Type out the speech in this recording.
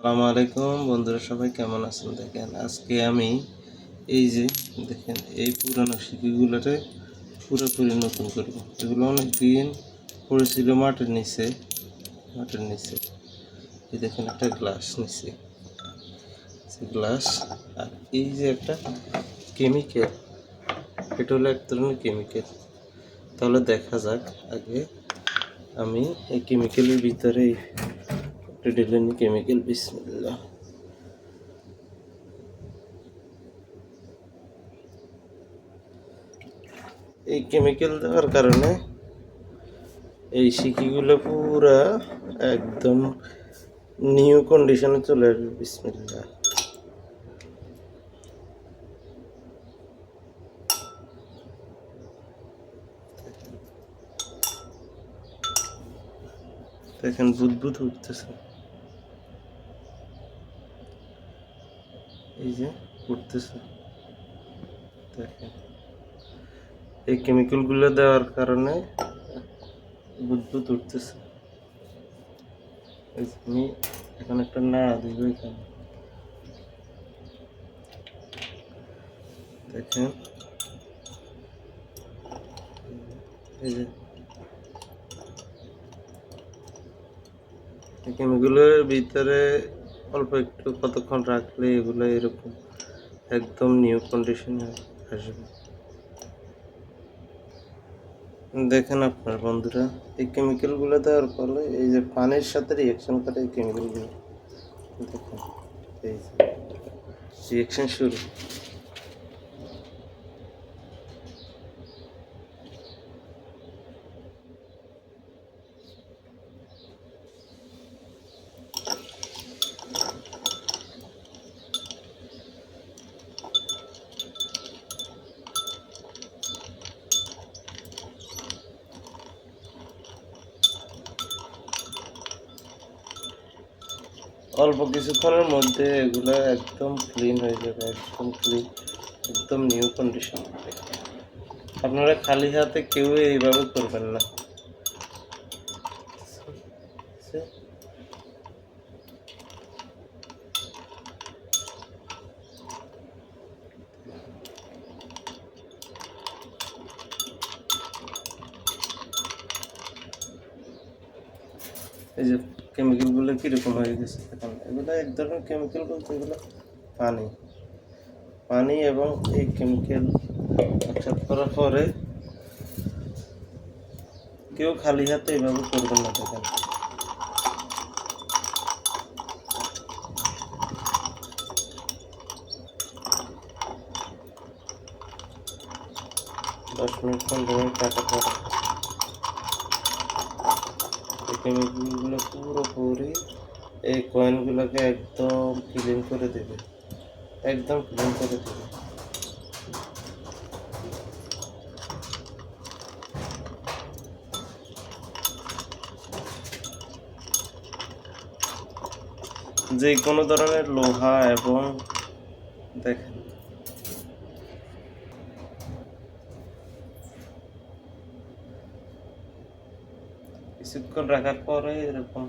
আসসালামু আলাইকুম বন্ধুরা, সবাই কেমন আছেন? দেখেন আজকে আমি এই যে দেখেন এই পুরানো সিকিগুলোরে পুরোপুরি নতুন করব। এগুলো অনেক দিন পড়েছিল মাটির নিচে। এই দেখেন একটা গ্লাস নিচে গ্লাস, আর এই যে একটা কেমিক্যাল, এটা হলো এক ধরনের কেমিক্যাল। তাহলে দেখা যাক, আগে আমি এই কেমিক্যালের ভিতরে একটা ঢেলে নিই। কেমিক্যাল, বিসমিল্লাহ। এই কেমিক্যাল দেওয়ার কারণে এই সিকিগুলো পুরা একদম নিউ কন্ডিশনে চলে আসবে। বিসমিল্লাহ। দেখেন বুদবুদ উঠতেছে, এই যে উঠতেছে। দেখেন এই কেমিক্যালগুলো দেওয়ার কারণে বুদবুদ উঠতেছে। আমি এখন একটা নাড়া দিব এখানে, দেখেন এই যে এই কেমিক্যালের ভিতরে অল্প একটু কতক্ষণ রাখলে এগুলো এরকম একদম নিউ কন্ডিশনে আসবে। দেখেন আপনার বন্ধুরা, এই কেমিক্যালগুলো দেওয়ার ফলে এই যে পানির সাথে রিয়াকশন করে এই কেমিক্যালগুলো, দেখুন এই রিয়াকশন শুরু। অল্প কিছুক্ষণের মধ্যে এগুলো একদম ক্লিন হয়ে যাবে, একদম ক্লিন, একদম নিউ কন্ডিশন। আপনারা খালি হাতে কেউ এইভাবে করবেন না। এই যে কেমিক্যালগুলো কীরকম হয়ে গেছে এখন, এগুলো এক ধরনের কেমিক্যাল বলতে এগুলো পানি পানি এবং এই কেমিক্যাল একসাথে করার পরে কেউ খালি হাতে এভাবে করবেন না। দেখেন 10 মিনিট 15 মিনিট কাটা পরে এই কেমিক্যালগুলো পুরোপুরি এই কয়েনগুলোকে একদম ক্লিন করে দেবে, একদম ক্লিন করে দেবে। যে কোনো ধরনের লোহা এবং দেখেন কিছুক্ষণ রাখার পরে এরকম